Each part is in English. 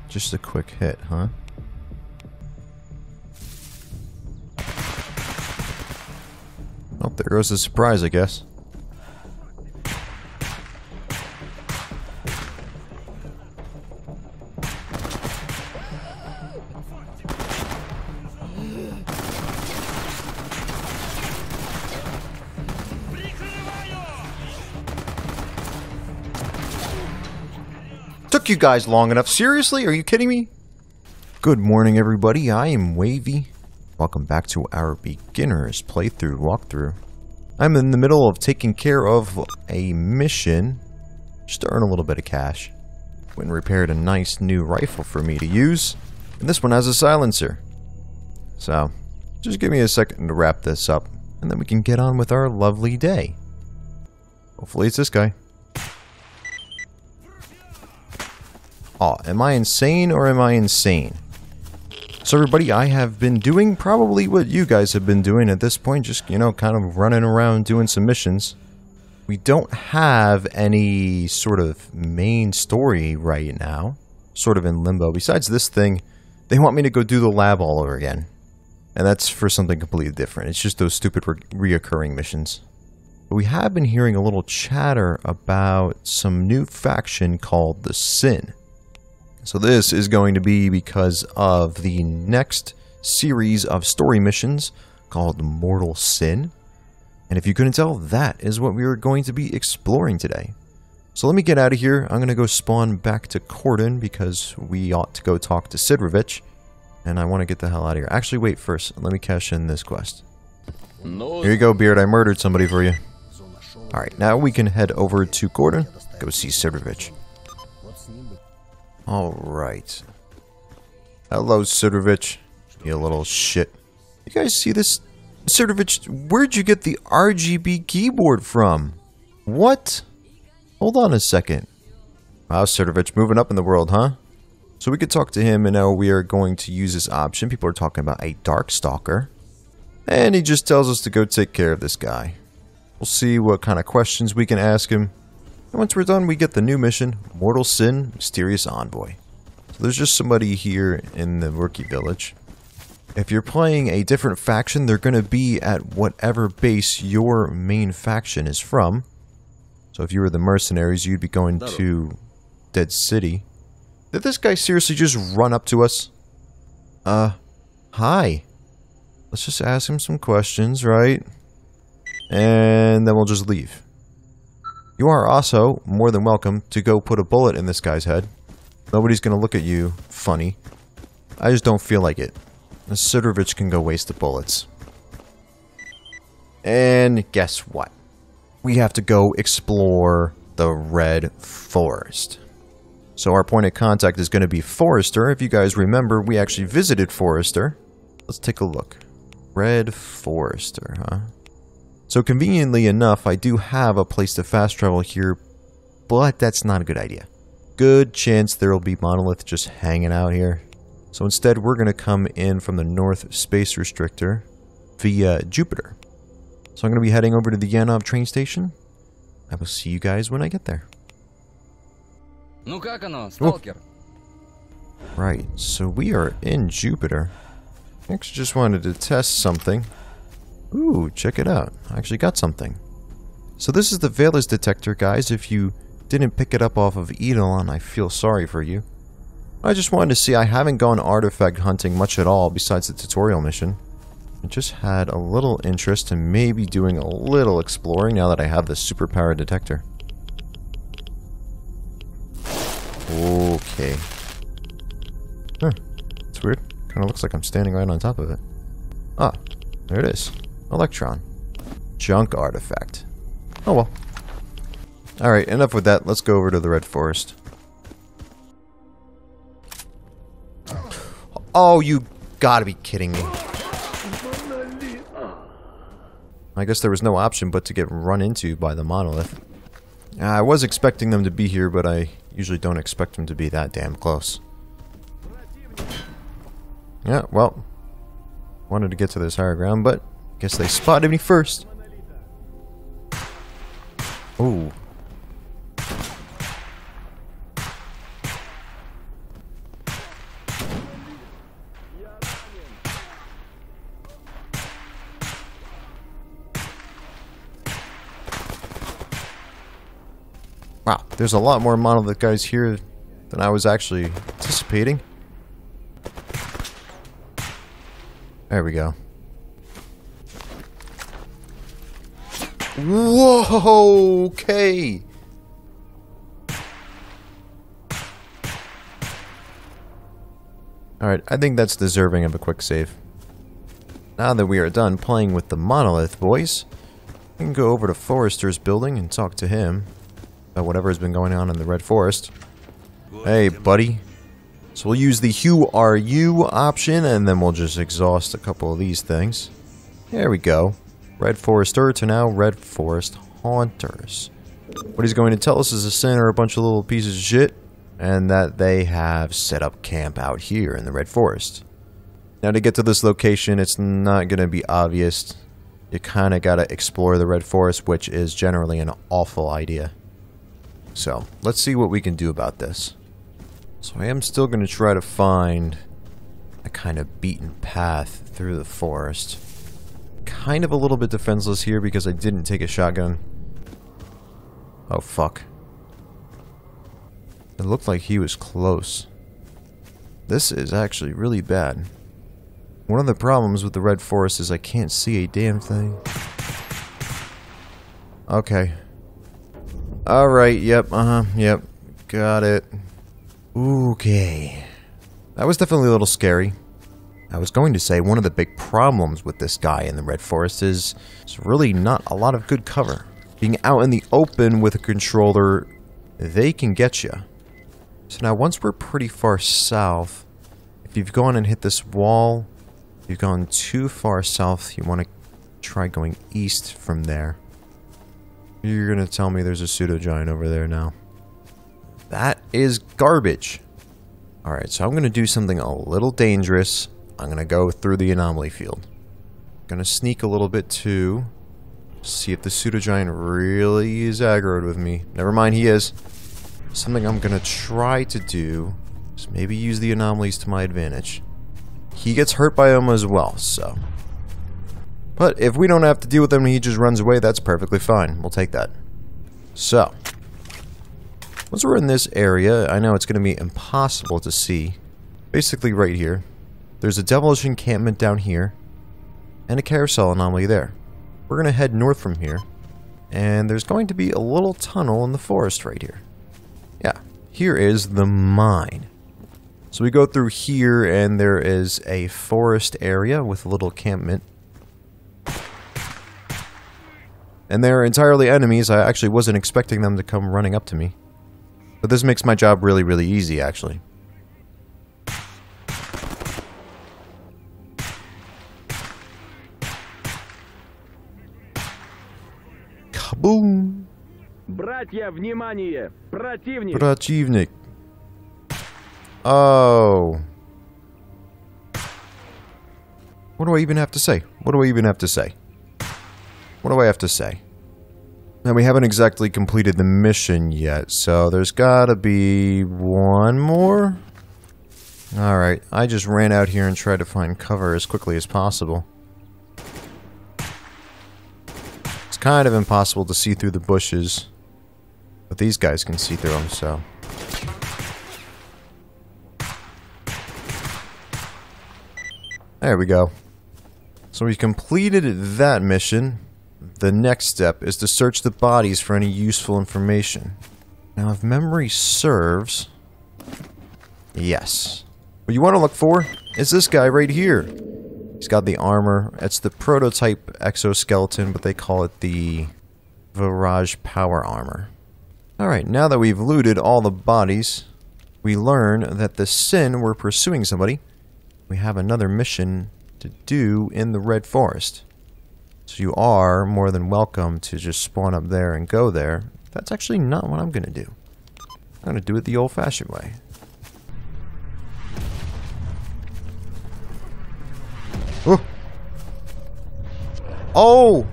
Just a quick hit, huh? Oh, there goes the surprise, I guess. Took you guys long enough. Seriously? Are you kidding me? Good morning, everybody. I am Wavy. Welcome back to our beginner's playthrough walkthrough. I'm in the middle of taking care of a mission just to earn a little bit of cash. Went and repaired a nice new rifle for me to use. And this one has a silencer. So, just give me a second to wrap this up. And then we can get on with our lovely day. Hopefully it's this guy. Oh, am I insane or am I insane? So everybody, I have been doing probably what you guys have been doing at this point. Just, you know, kind of running around doing some missions. We don't have any sort of main story right now. Sort of in limbo. Besides this thing, they want me to go do the lab all over again. And that's for something completely different. It's just those stupid reoccurring missions. But we have been hearing a little chatter about some new faction called the Sin. So this is going to be because of the next series of story missions called Mortal Sin. And if you couldn't tell, that is what we are going to be exploring today. So let me get out of here. I'm going to go spawn back to Cordon because we ought to go talk to Sidrovich. And I want to get the hell out of here. Actually, wait first. Let me cash in this quest. Here you go, Beard. I murdered somebody for you. Alright, now we can head over to Cordon. Go see Sidrovich. Alright. Hello, Sidrovich. You little shit. You guys see this? Sidrovich, where'd you get the RGB keyboard from? What? Hold on a second. Wow, Sidrovich, moving up in the world, huh? So we could talk to him, and now we are going to use this option. People are talking about a Darkstalker. And he just tells us to go take care of this guy. We'll see what kind of questions we can ask him. And once we're done, we get the new mission, Mortal Sin, Mysterious Envoy. So there's just somebody here in the Rookie Village. If you're playing a different faction, they're going to be at whatever base your main faction is from. So if you were the mercenaries, you'd be going to Dead City. Did this guy seriously just run up to us? Hi. Let's just ask him some questions, right? And then we'll just leave. You are also more than welcome to go put a bullet in this guy's head. Nobody's going to look at you funny. I just don't feel like it. Sidrovich can go waste the bullets. And guess what? We have to go explore the Red Forest. So our point of contact is going to be Forrester. If you guys remember, we actually visited Forrester. Let's take a look. Red Forrester, huh? So conveniently enough, I do have a place to fast travel here, but that's not a good idea. Good chance there will be Monolith just hanging out here. So instead, we're going to come in from the North Space Restrictor via Jupiter. So I'm going to be heading over to the Yanov train station. I will see you guys when I get there. Ну как оно, Сталкер? Right, so we are in Jupiter. I actually just wanted to test something. Ooh, check it out. I actually got something. So this is the Velas detector, guys. If you didn't pick it up off of Eidolon, I feel sorry for you. I just wanted to see. I haven't gone artifact hunting much at all besides the tutorial mission. I just had a little interest in maybe doing a little exploring now that I have this superpowered detector. Okay. Huh. It's weird. Kind of looks like I'm standing right on top of it. Ah, there it is. Electron. Junk artifact. Oh well. Alright, enough with that. Let's go over to the Red Forest. Oh, you gotta be kidding me. I guess there was no option but to get run into by the Monolith. I was expecting them to be here, but I usually don't expect them to be that damn close. Yeah, well. Wanted to get to this higher ground, but guess they spotted me first. Ooh. There's a lot more monolith guys here than I was actually anticipating. There we go. Whoa, okay. Alright, I think that's deserving of a quick save. Now that we are done playing with the monolith, boys, we can go over to Forester's building and talk to him about whatever has been going on in the Red Forest. Hey, buddy. So we'll use the Who Are You option, and then we'll just exhaust a couple of these things. There we go. Red Forester to now Red Forest Haunters. What he's going to tell us is the sin are a bunch of little pieces of shit, and that they have set up camp out here in the Red Forest. Now to get to this location, it's not going to be obvious. You kind of got to explore the Red Forest, which is generally an awful idea. So, let's see what we can do about this. So I am still going to try to find a kind of beaten path through the forest. Kind of a little bit defenseless here because I didn't take a shotgun. Oh, fuck. It looked like he was close. This is actually really bad. One of the problems with the Red Forest is I can't see a damn thing. Okay. Alright, yep, yep. Got it. Okay. That was definitely a little scary. I was going to say one of the big problems with this guy in the Red Forest is it's really not a lot of good cover. Being out in the open with a controller, they can get you. So now once we're pretty far south, if you've gone and hit this wall, if you've gone too far south, you want to try going east from there. You're going to tell me there's a pseudo-giant over there now. That is garbage. Alright, so I'm going to do something a little dangerous. I'm going to go through the anomaly field. I'm going to sneak a little bit too. See if the pseudo-giant really is aggroed with me. Never mind, he is. Something I'm going to try to do is maybe use the anomalies to my advantage. He gets hurt by them as well, so. But if we don't have to deal with him and he just runs away, that's perfectly fine. We'll take that. So. Once we're in this area, I know it's going to be impossible to see. Basically right here. There's a devilish encampment down here. And a carousel anomaly there. We're going to head north from here. And there's going to be a little tunnel in the forest right here. Yeah, here is the mine. So we go through here and there is a forest area with a little encampment. And they're entirely enemies. I actually wasn't expecting them to come running up to me. But this makes my job really, really easy, actually. Kaboom! Братья, внимание! Противник! Противник. Oh. What do I even have to say? What do I even have to say? What do I have to say? Now, we haven't exactly completed the mission yet, so there's gotta be one more? Alright, I just ran out here and tried to find cover as quickly as possible. It's kind of impossible to see through the bushes, but these guys can see through them, so. There we go. So we completed that mission. The next step is to search the bodies for any useful information. Now, if memory serves... Yes. What you want to look for is this guy right here. He's got the armor. It's the prototype exoskeleton, but they call it the Virage Power Armor. Alright, now that we've looted all the bodies, we learn that the sin we're pursuing somebody. We have another mission to do in the Red Forest. So you are more than welcome to just spawn up there and go there. That's actually not what I'm going to do. I'm going to do it the old-fashioned way. Oh! Oh!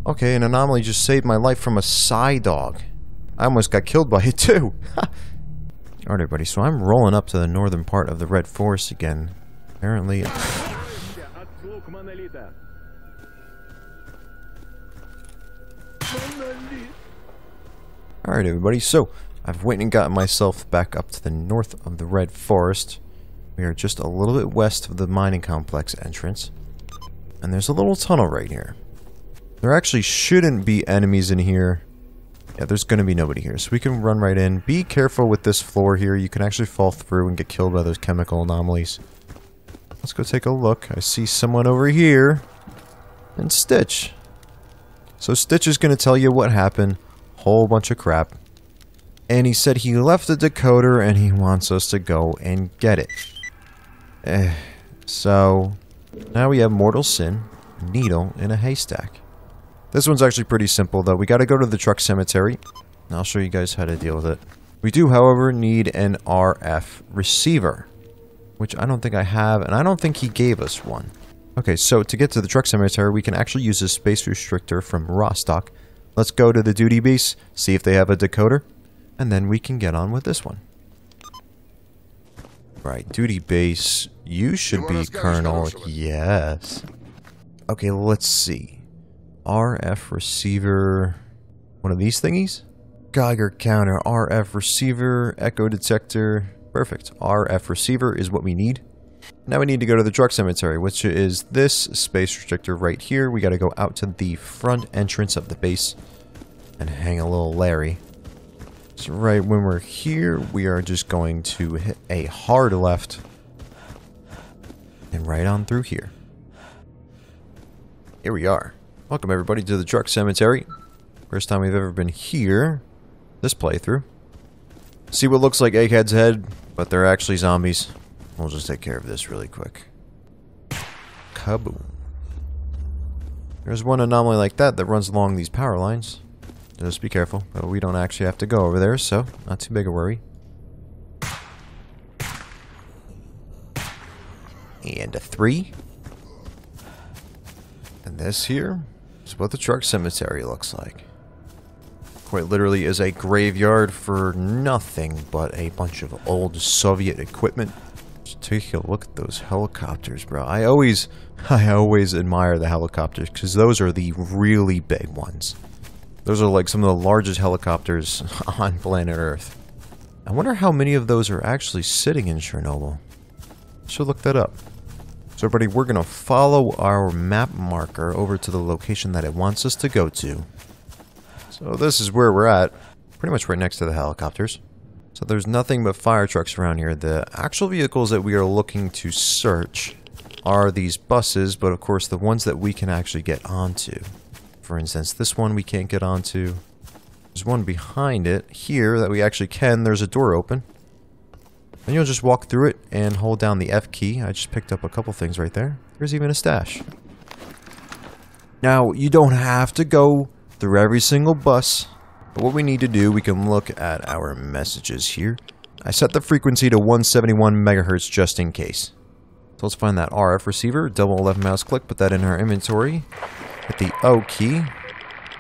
Okay, an anomaly just saved my life from a Psy dog. I almost got killed by it too. Alright everybody, so I'm rolling up to the northern part of the Red Forest again. Apparently... Alright everybody, so I've went and gotten myself back up to the north of the Red Forest. We are just a little bit west of the mining complex entrance. And there's a little tunnel right here. There actually shouldn't be enemies in here. Yeah, there's going to be nobody here, so we can run right in. Be careful with this floor here. You can actually fall through and get killed by those chemical anomalies. Let's go take a look. I see someone over here. And Stitch. So Stitch is going to tell you what happened. Whole bunch of crap. And he said he left the decoder and he wants us to go and get it. So, now we have Mortal Sin, Needle, and a Haystack. This one's actually pretty simple though. We gotta go to the truck cemetery. And I'll show you guys how to deal with it. We do, however, need an RF receiver. Which I don't think I have, and I don't think he gave us one. Okay, so to get to the truck cemetery, we can actually use a space restrictor from Rostock. Let's go to the duty base, see if they have a decoder, and then we can get on with this one. Right, duty base, you should be Colonel, yes. Okay, let's see. RF receiver, one of these thingies? Geiger counter, RF receiver, echo detector, perfect. RF receiver is what we need. Now we need to go to the truck cemetery, which is this space restrictor right here. We gotta go out to the front entrance of the base and hang a little Larry. So right when we're here, we are just going to hit a hard left and right on through here. Here we are. Welcome everybody to the truck cemetery. First time we've ever been here. This playthrough. See what looks like Egghead's head, but they're actually zombies. We'll just take care of this really quick. Kaboom. There's one anomaly like that that runs along these power lines. Just be careful, but we don't actually have to go over there, so not too big a worry. And a 3. And this here is what the truck cemetery looks like. Quite literally is a graveyard for nothing but a bunch of old Soviet equipment. Just take a look at those helicopters, bro. I always admire the helicopters because those are the really big ones. Those are like some of the largest helicopters on planet Earth. I wonder how many of those are actually sitting in Chernobyl. Should look that up. So everybody, we're going to follow our map marker over to the location that it wants us to go to. So this is where we're at. Pretty much right next to the helicopters. So there's nothing but fire trucks around here. The actual vehicles that we are looking to search are these buses, but of course the ones that we can actually get onto. For instance, this one we can't get onto. There's one behind it here that we actually can. There's a door open. And you'll just walk through it and hold down the F key. I just picked up a couple things right there. There's even a stash. Now, you don't have to go through every single bus. But what we need to do, we can look at our messages here. I set the frequency to 171 megahertz just in case. So let's find that RF receiver. Double left mouse click, put that in our inventory. Hit the O key.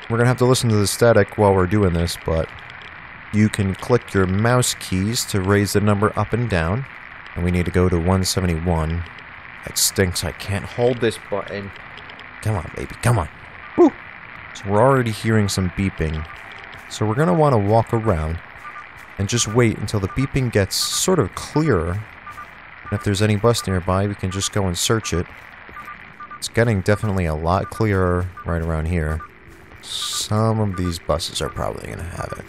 We're going to have to listen to the static while we're doing this, but you can click your mouse keys to raise the number up and down. And we need to go to 171. That stinks. I can't hold this button. Come on, baby. Come on. Woo! So we're already hearing some beeping. So we're going to want to walk around and just wait until the beeping gets sort of clearer. And if there's any bus nearby, we can just go and search it. It's getting definitely a lot clearer right around here. Some of these buses are probably going to have it.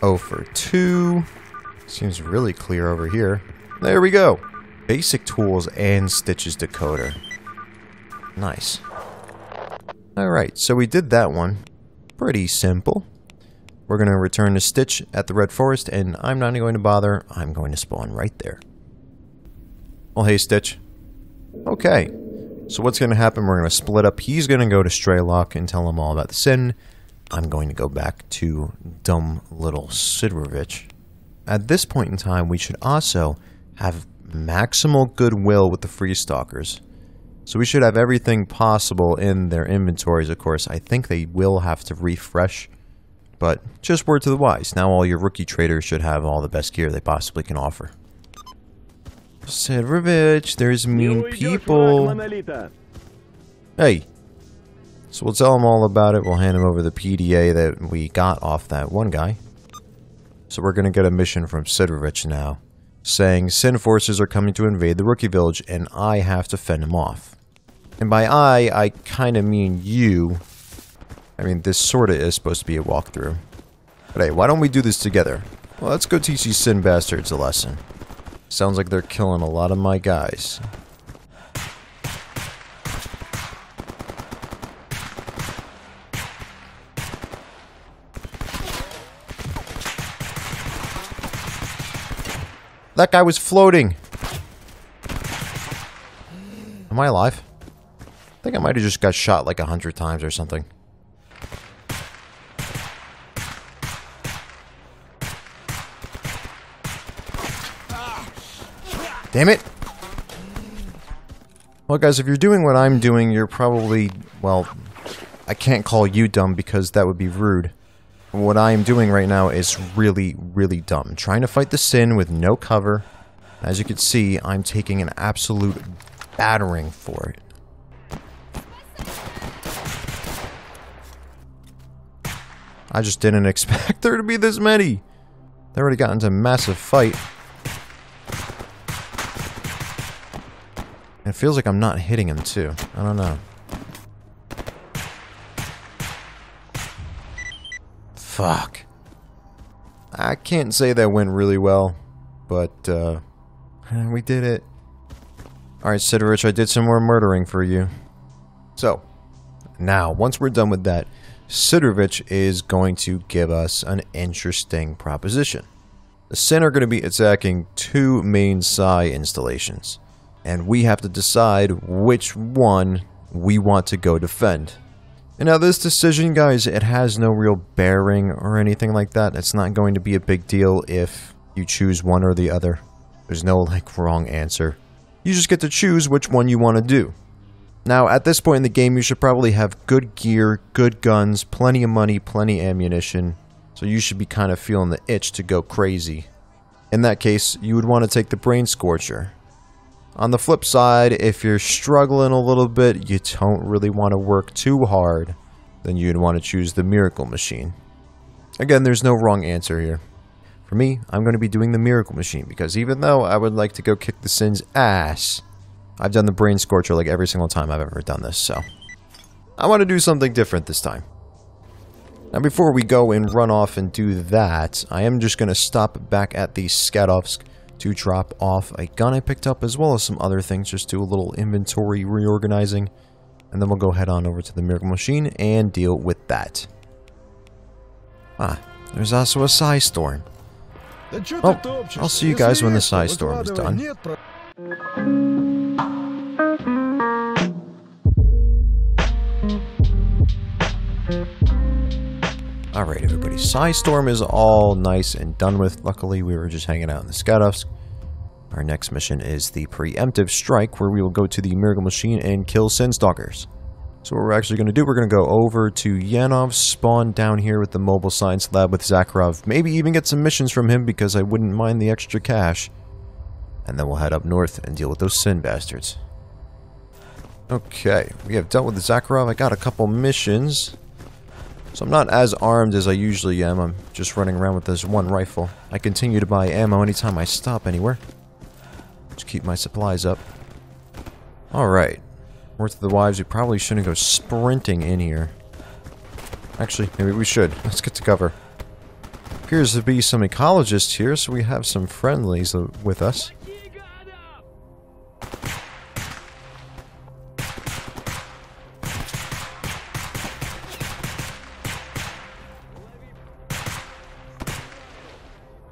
0 for 2. Seems really clear over here. There we go. Basic tools and Stitch's decoder. Nice. Alright, so we did that one. Pretty simple. We're going to return to Stitch at the Red Forest, and I'm not going to bother. I'm going to spawn right there. Well, hey, Stitch. Okay. So what's going to happen, we're going to split up. He's going to go to Straylock and tell him all about the sin. I'm going to go back to dumb little Sidrovich. At this point in time, we should also have maximal goodwill with the Free Stalkers. So we should have everything possible in their inventories, of course. I think they will have to refresh. But just word to the wise. Now all your rookie traders should have all the best gear they possibly can offer. Sidrovich, there's mean people. Hey. So we'll tell him all about it. We'll hand him over the PDA that we got off that one guy. So we're going to get a mission from Sidrovich now, saying Sin forces are coming to invade the rookie village and I have to fend them off. And by I kind of mean you. I mean, this sort of is supposed to be a walkthrough. But hey, why don't we do this together? Well, let's go teach these Sin bastards a lesson. Sounds like they're killing a lot of my guys. That guy was floating. Am I alive? I think I might have just got shot like 100 times or something. Damn it! Well, guys, if you're doing what I'm doing, you're probably, well, I can't call you dumb because that would be rude. What I am doing right now is really, really dumb. I'm trying to fight the Sin with no cover. As you can see, I'm taking an absolute battering for it. I just didn't expect there to be this many. They already got into a massive fight. It feels like I'm not hitting him too. I don't know. Fuck. I can't say that went really well, but we did it. Alright, Sidorich, I did some more murdering for you. So, now, once we're done with that, Sidorich is going to give us an interesting proposition. The Sin are going to be attacking 2 main Psi installations, and we have to decide which one we want to go defend. And now this decision, guys, it has no real bearing or anything like that. It's not going to be a big deal if you choose one or the other. There's no, like, wrong answer. You just get to choose which one you want to do. Now, at this point in the game, you should probably have good gear, good guns, plenty of money, plenty of ammunition. So you should be kind of feeling the itch to go crazy. In that case, you would want to take the Brain Scorcher. On the flip side, if you're struggling a little bit, you don't really want to work too hard, then you'd want to choose the Miracle Machine. Again, there's no wrong answer here. For me, I'm going to be doing the Miracle Machine, because even though I would like to go kick the Sin's ass, I've done the Brain Scorcher like every single time I've ever done this, so I want to do something different this time. Now before we go and run off and do that, I am just going to stop back at the Skatovsk to drop off a gun I picked up, as well as some other things, just do a little inventory reorganizing, and then we'll go head on over to the Miracle Machine and deal with that. Ah, there's also a Psi Storm. Oh, I'll see you guys when the Psi Storm is done. Alright everybody, Psi Storm is all nice and done with. Luckily we were just hanging out in the Skatovsk. Our next mission is the Preemptive Strike, where we will go to the Miracle Machine and kill Sin Stalkers. So what we're actually going to do, we're going to go over to Yanov, spawn down here with the Mobile Science Lab with Zakharov, maybe even get some missions from him because I wouldn't mind the extra cash. And then we'll head up north and deal with those Sin bastards. Okay, we have dealt with the Zakharov. I got a couple missions. So I'm not as armed as I usually am. I'm just running around with this one rifle. I continue to buy ammo anytime I stop anywhere. Just keep my supplies up. Alright. Worth of the Wives, we probably shouldn't go sprinting in here. Actually, maybe we should. Let's get to cover. Appears to be some ecologists here, so we have some friendlies with us.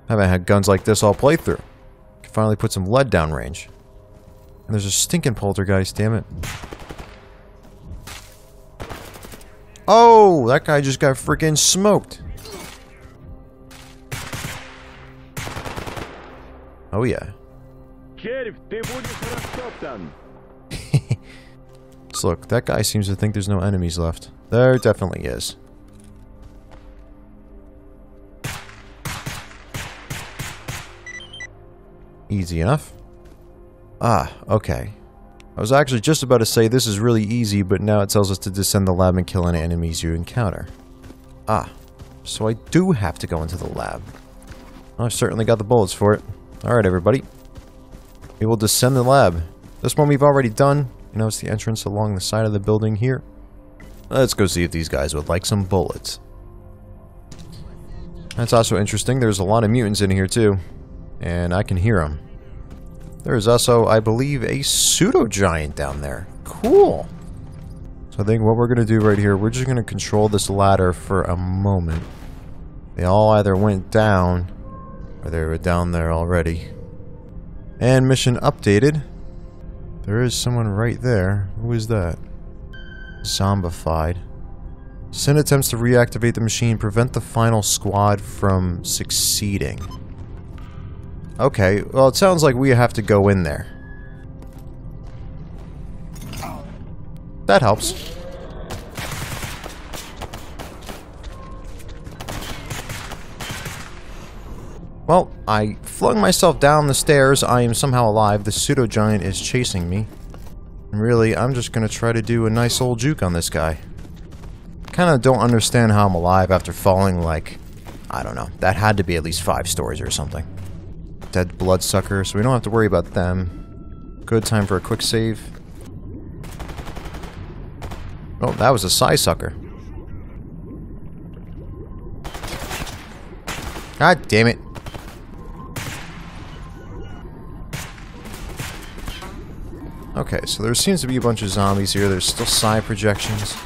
Haven't had guns like this all playthrough. Can finally put some lead down range. And there's a stinking poltergeist, damn it. Oh, that guy just got freaking smoked. Oh yeah. So look, that guy seems to think there's no enemies left. There definitely is. Easy enough. Ah, okay. I was actually just about to say this is really easy, but now it tells us to descend the lab and kill any enemies you encounter. Ah, so I do have to go into the lab. Well, I've certainly got the bullets for it. Alright, everybody. We will descend the lab. This one we've already done. You know, it's the entrance along the side of the building here. Let's go see if these guys would like some bullets. That's also interesting. There's a lot of mutants in here, too. And I can hear them. There's also, I believe, a pseudo-giant down there. Cool! So I think what we're going to do right here, we're just going to control this ladder for a moment. They all either went down, or they were down there already. And mission updated. There is someone right there. Who is that? Zombified. Sin attempts to reactivate the machine, prevent the final squad from succeeding. Okay, well it sounds like we have to go in there. That helps. Well, I flung myself down the stairs. I am somehow alive. The pseudo-giant is chasing me. And really, I'm just gonna try to do a nice old juke on this guy. Kinda don't understand how I'm alive after falling like, I don't know, that had to be at least 5 stories or something. Dead bloodsucker, so we don't have to worry about them. Good time for a quick save. Oh, that was a Psysucker. God damn it. Okay, so there seems to be a bunch of zombies here. There's still psi projections.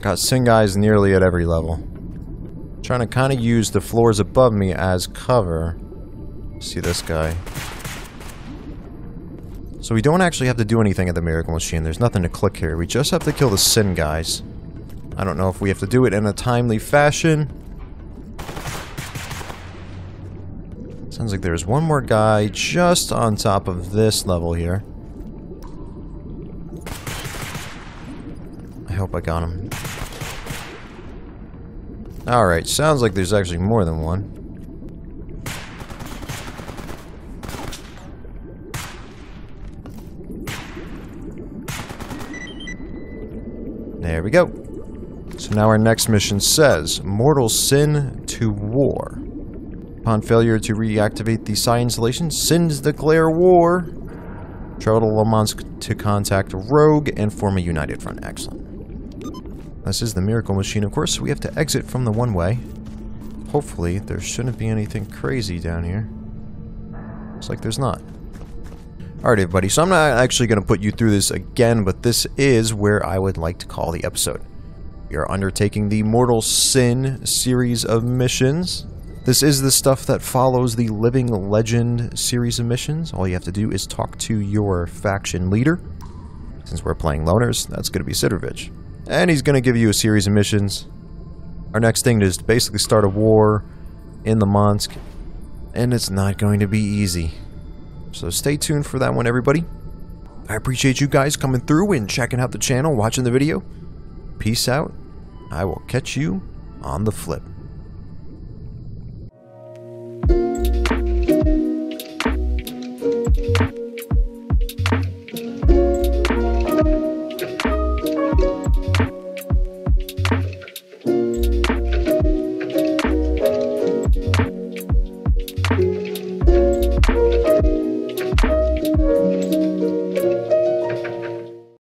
Got Sin guys nearly at every level. Trying to kind of use the floors above me as cover. See this guy. So we don't actually have to do anything at the Miracle Machine. There's nothing to click here. We just have to kill the Sin guys. I don't know if we have to do it in a timely fashion. Sounds like there's one more guy just on top of this level here. I hope I got him. Alright, sounds like there's actually more than one. There we go. So now our next mission says, Mortal Sin to War. Upon failure to reactivate the psi installation, Sins declare war. Travel to Le Mans to contact Rogue and form a united front. Excellent. This is the Miracle Machine, of course, so we have to exit from the one-way. Hopefully, there shouldn't be anything crazy down here. Looks like there's not. Alright, everybody, so I'm not actually going to put you through this again, but this is where I would like to call the episode. We are undertaking the Mortal Sin series of missions. This is the stuff that follows the Living Legend series of missions. All you have to do is talk to your faction leader. Since we're playing loners, that's going to be Sidrovich. And he's going to give you a series of missions. Our next thing is to basically start a war in the Monsk. And it's not going to be easy. So stay tuned for that one, everybody. I appreciate you guys coming through and checking out the channel, watching the video. Peace out. I will catch you on the flip.